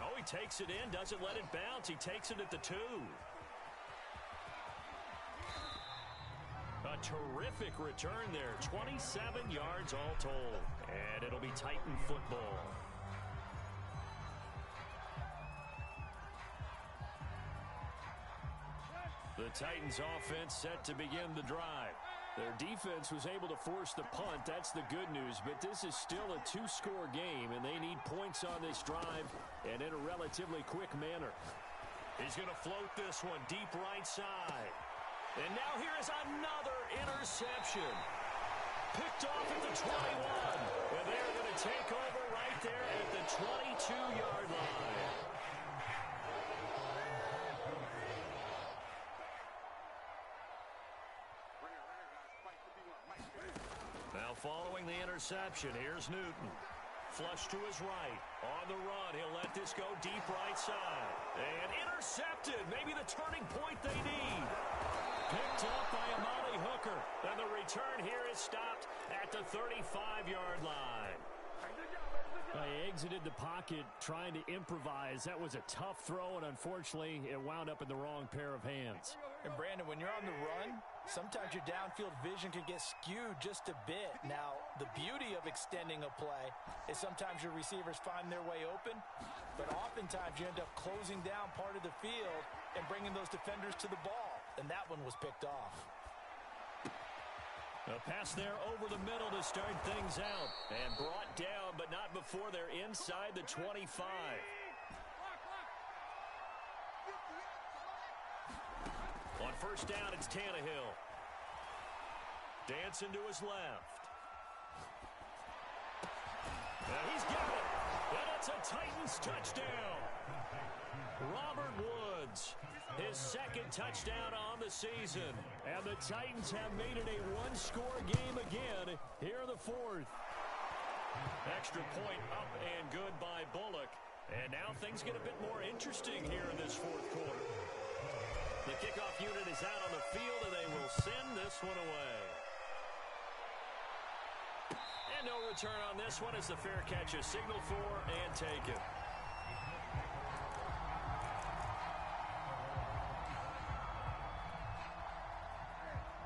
Oh, he takes it in, doesn't let it bounce. He takes it at the 2. A terrific return there. 27 yards all told. And it'll be Titan football. The Titans offense set to begin the drive. Their defense was able to force the punt. That's the good news. But this is still a 2-score game, and they need points on this drive and in a relatively quick manner. He's going to float this one deep right side. And now here is another interception. Picked off at the 21. And they're going to take over right there at the 22-yard line. Now following the interception, here's Newton. Flush to his right. On the run, he'll let this go deep right side. And intercepted. Maybe the turning point they need. Picked up by Amani Hooker. And the return here is stopped at the 35-yard line. He exited the pocket trying to improvise. That was a tough throw, and unfortunately, it wound up in the wrong pair of hands. And Brandon, when you're on the run, sometimes your downfield vision can get skewed just a bit. Now, the beauty of extending a play is sometimes your receivers find their way open, but oftentimes you end up closing down part of the field and bringing those defenders to the ball, and that one was picked off. A pass there over the middle to start things out. And brought down, but not before they're inside the 25. On first down, it's Tannehill. Dancing to his left. And he's got it. And it's a Titans touchdown. Robert Woods, his second touchdown on the season. And the Titans have made it a one-score game again here in the fourth. Extra point up and good by Bullock. And now things get a bit more interesting here in this fourth quarter. The kickoff unit is out on the field, and they will send this one away. And no return on this one as the fair catch is signaled for and taken.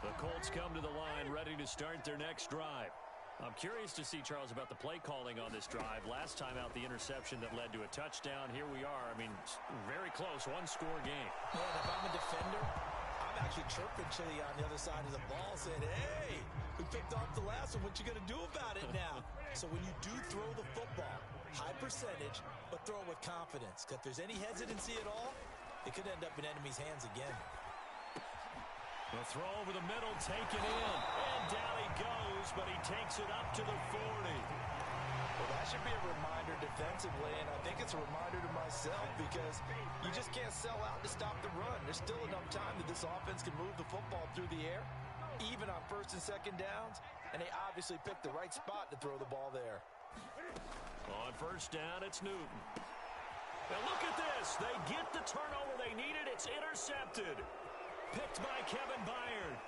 The Colts come to the line ready to start their next drive. I'm curious to see, Charles, about the play calling on this drive. Last time out, the interception that led to a touchdown. Here we are. I mean, very close, one-score game. Yeah, if I'm a defender, I'm actually chirping Chili on the other side of the ball saying, hey, we picked off the last one. What you going to do about it now? So when you do throw the football, high percentage, but throw it with confidence. Because if there's any hesitancy at all, it could end up in enemy's hands again. The throw over the middle, taken in. And down he goes, but he takes it up to the 40. Well, that should be a reminder defensively, and I think it's a reminder to myself because you just can't sell out to stop the run. There's still enough time that this offense can move the football through the air, even on first and second downs, and they obviously picked the right spot to throw the ball there. On first down, it's Newton. Now look at this. They get the turnover they needed. It's intercepted. Picked by Kevin Byard.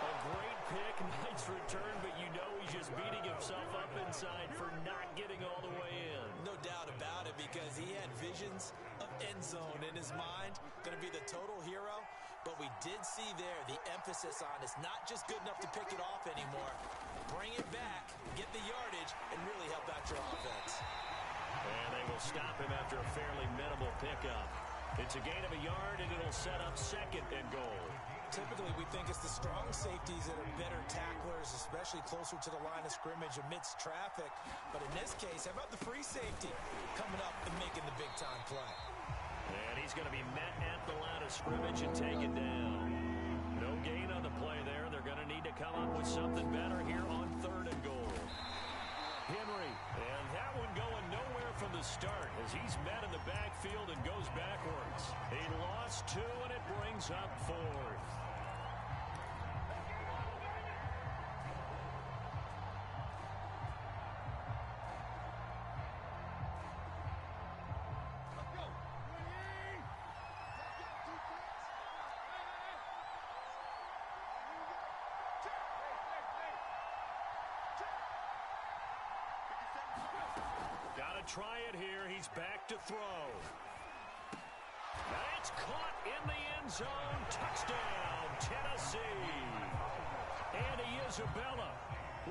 A great pick, nice return, but you know he's just beating himself up inside for not getting all the way in. No doubt about it, because he had visions of end zone in his mind. Going to be the total hero. But we did see there the emphasis on it's not just good enough to pick it off anymore. Bring it back, get the yardage, and really help out your offense. And they will stop him after a fairly minimal pickup. It's a gain of a yard, and it'll set up second and goal. Typically, we think it's the strong safeties that are better tacklers, especially closer to the line of scrimmage amidst traffic. But in this case, how about the free safety coming up and making the big-time play? And he's going to be met at the line of scrimmage and taken down. No gain on the play there. They're going to need to come up with something better here on third and goal. Henry, and that one going nowhere from the start as he's met in the backfield and goes backwards. He lost two, and it brings up fourth. Try it here. He's back to throw. That's caught in the end zone. Touchdown, Tennessee. Andy Isabella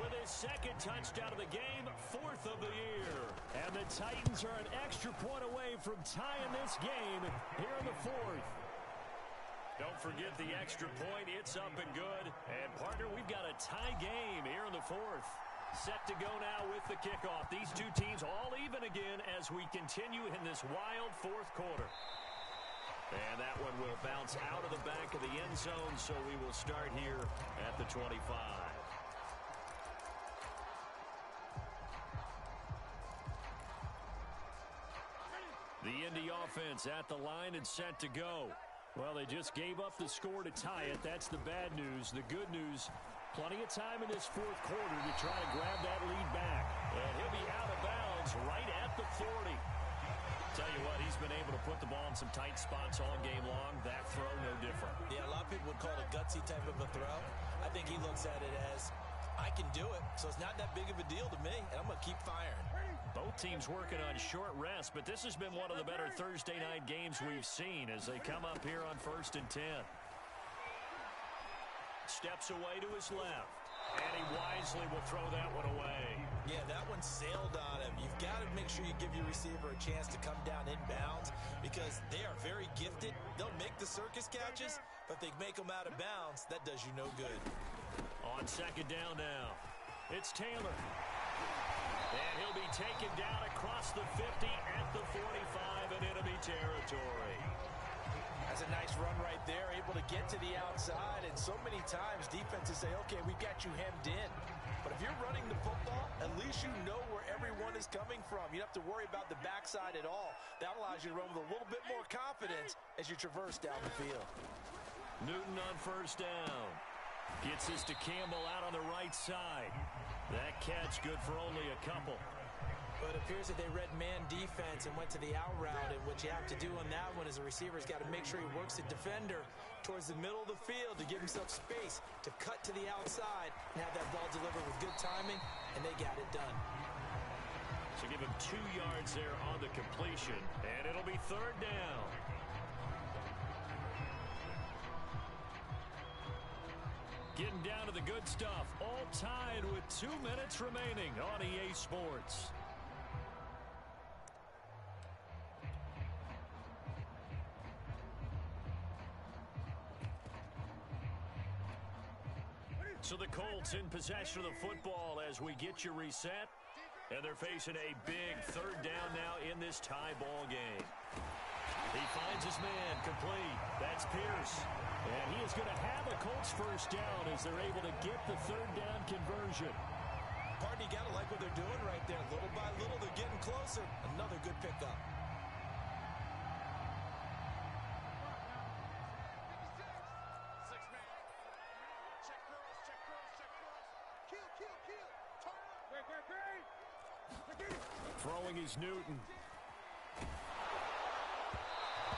with his second touchdown of the game, fourth of the year. And the Titans are an extra point away from tying this game here in the fourth. Don't forget the extra point. It's up and good. And, partner, we've got a tie game here in the fourth. Set to go now with the kickoff. These two teams all even again as we continue in this wild fourth quarter. And that one will bounce out of the back of the end zone, so we will start here at the 25. The Indy offense at the line and set to go. Well, they just gave up the score to tie it. That's the bad news. The good news, plenty of time in this fourth quarter to try to grab that lead back. And he'll be out of bounds right at the 40. Tell you what, he's been able to put the ball in some tight spots all game long. That throw, no different. Yeah, a lot of people would call it a gutsy type of a throw. I think he looks at it as, I can do it, so it's not that big of a deal to me, and I'm going to keep firing. Both teams working on short rest, but this has been one of the better Thursday night games we've seen as they come up here on 1st and 10. Steps away to his left, and he wisely will throw that one away. Yeah, that one sailed on him. You've got to make sure you give your receiver a chance to come down inbounds because they are very gifted. They'll make the circus catches, but if they make them out of bounds, that does you no good. On 2nd down now, it's Taylor. And he'll be taken down across the 50 at the 45 in enemy territory. That's a nice run right there, able to get to the outside. And so many times defenses say, okay, we've got you hemmed in. But if you're running the football, at least you know where everyone is coming from. You don't have to worry about the backside at all. That allows you to run with a little bit more confidence as you traverse down the field. Newton on 1st down. Gets this to Campbell out on the right side. That catch good for only a couple. But it appears that they read man defense and went to the out route. And what you have to do on that one is the receiver's got to make sure he works the defender towards the middle of the field to give himself space to cut to the outside and have that ball delivered with good timing, and they got it done. So give him 2 yards there on the completion, and it'll be 3rd down. Getting down to the good stuff, all tied with 2 minutes remaining on EA Sports. So the Colts in possession of the football as we get you reset. And they're facing a big 3rd down now in this tie ball game. He finds his man complete. That's Pierce. And he is going to have a Colts 1st down as they're able to get the 3rd down conversion. Pardon, you got to like what they're doing right there. Little by little, they're getting closer. Another good pickup. Throwing is Newton.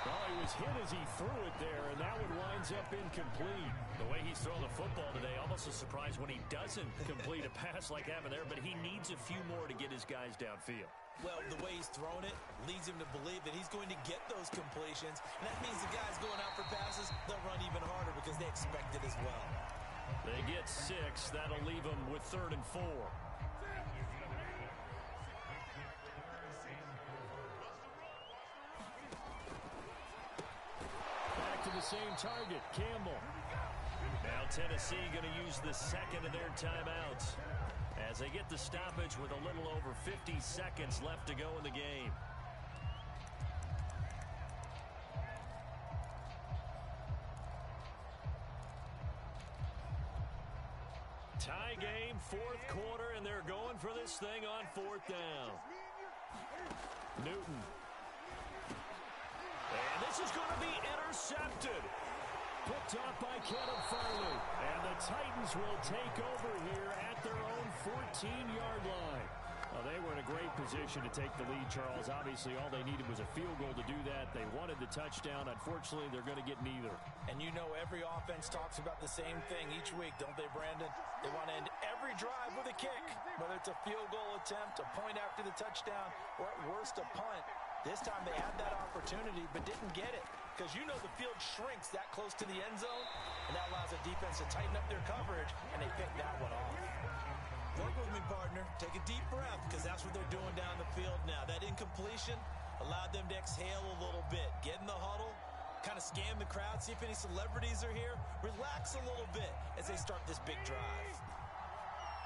Well, he was hit as he threw it there, and that one winds up incomplete. The way he's throwing the football today, almost a surprise when he doesn't complete a pass like having there, but he needs a few more to get his guys downfield. Well, the way he's thrown it leads him to believe that he's going to get those completions, and that means the guys going out for passes, they'll run even harder because they expect it as well. They get 6. That'll leave them with 3rd and 4. To the same target, Campbell. Now Tennessee going to use the 2nd of their timeouts as they get the stoppage with a little over 50 seconds left to go in the game. Tie game, 4th quarter, and they're going for this thing on 4th down. Newton. And this is going to be intercepted. Picked off by Kenneth Farley. And the Titans will take over here at their own 14-yard line. Well, they were in a great position to take the lead, Charles. Obviously, all they needed was a field goal to do that. They wanted the touchdown. Unfortunately, they're going to get neither. And you know every offense talks about the same thing each week, don't they, Brandon? They want to end every drive with a kick, whether it's a field goal attempt, a point after the touchdown, or at worst, a punt. This time they had that opportunity but didn't get it because you know the field shrinks that close to the end zone, and that allows the defense to tighten up their coverage, and they picked that one off. Work with me, partner. Take a deep breath because that's what they're doing down the field now. That incompletion allowed them to exhale a little bit. Get in the huddle, kind of scan the crowd, see if any celebrities are here. Relax a little bit as they start this big drive.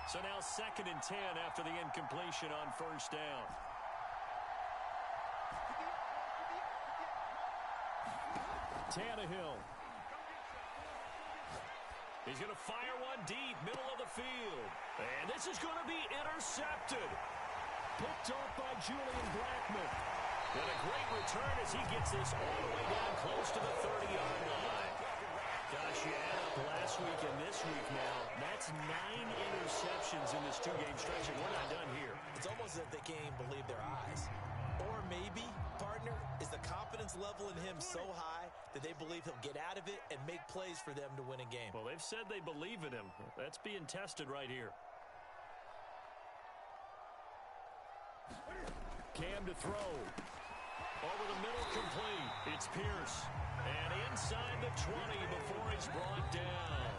So now 2nd and 10 after the incompletion on 1st down. Tannehill. He's going to fire one deep, middle of the field. And this is going to be intercepted. Picked off by Julian Blackmon. And a great return as he gets this all the way down close to the 30-yard line. Gosh, you add up last week and this week now. That's 9 interceptions in this two-game stretch, and we're not done here. It's almost as if they can't even believe their eyes. Or maybe, partner, is the confidence level in him so high that they believe he'll get out of it and make plays for them to win a game. Well, they've said they believe in him. That's being tested right here. Cam to throw. Over the middle, complete. It's Pierce. And inside the 20 before he's brought down.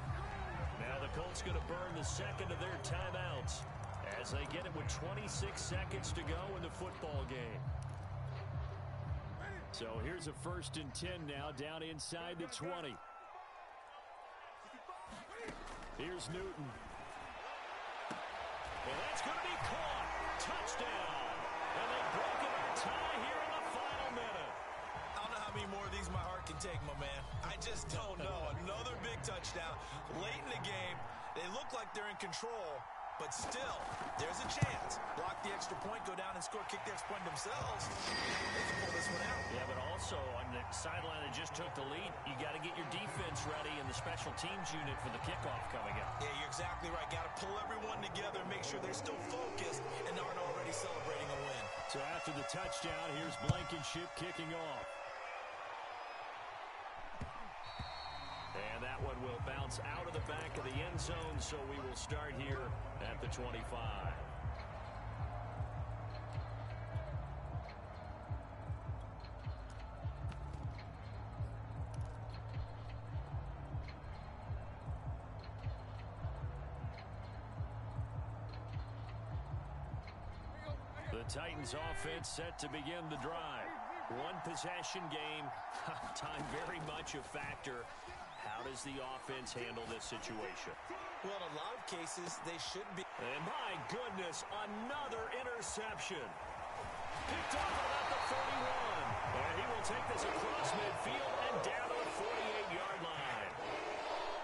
Now the Colts going to burn the second of their timeouts as they get it with 26 seconds to go in the football game. So here's a 1st and 10 now down inside the 20. Here's Newton. Well, that's going to be caught. Touchdown. And they've broken our tie here in the final minute. I don't know how many more of these my heart can take, my man. I just don't know. Another big touchdown. Late in the game, they look like they're in control, but still, there's a chance. Block the extra point, go down and score, kick the extra point themselves. They can pull this one out. Yeah, but also on the sideline that just took the lead, you got to get your defense ready and the special teams unit for the kickoff coming up. Yeah, you're exactly right. Got to pull everyone together, make sure they're still focused and aren't already celebrating a win. So after the touchdown, here's Blankenship kicking off. And that one will bounce out of the back of the end zone, so we will start here at the 25. The Titans offense set to begin the drive. One possession game, time very much a factor. How does the offense handle this situation? Well, in a lot of cases, they should be. And my goodness, another interception. Picked off at about the 41. And he will take this across midfield and down to the 48-yard line.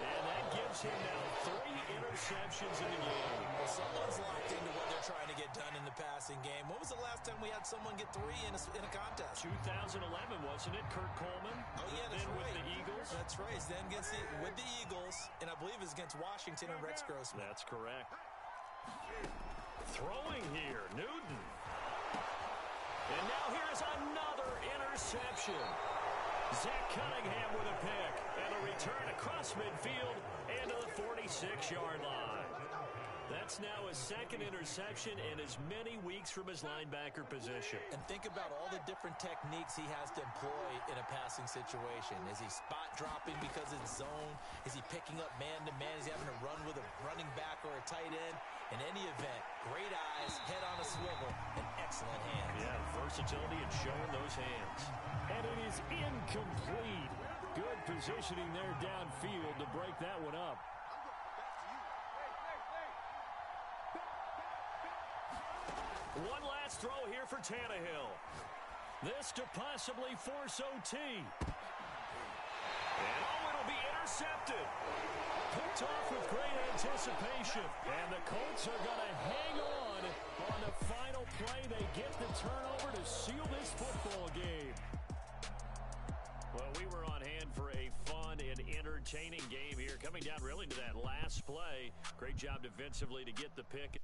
And that gives him now 3 interceptions in the game. Well, someone's locked into what they're trying to get done in the passing game. When was the last time we had someone get 3 in a contest? 2011, wasn't it? Kurt Coleman. Oh, yeah, that's then right. With the Eagles. That's right. He's then with the Eagles, and I believe it's against Washington and Rex Grossman. That's correct. Throwing here, Newton. And now here's another interception. Zach Cunningham with a pick. And a return across midfield and to the 46-yard line. That's now his 2nd interception in as many weeks from his linebacker position. And think about all the different techniques he has to employ in a passing situation. Is he spot dropping because it's zone? Is he picking up man-to-man? Is he having to run with a running back or a tight end? In any event, great eyes, head on a swivel, and excellent hands. Yeah, versatility and showing those hands. And it is incomplete. Good positioning there downfield to break that one up. One last throw here for Tannehill. This to possibly force OT. And it'll be intercepted. Picked off with great anticipation. And the Colts are going to hang on the final play. They get the turnover to seal this football game. Well, we were on hand for a fun and entertaining game here. Coming down really to that last play. Great job defensively to get the pick.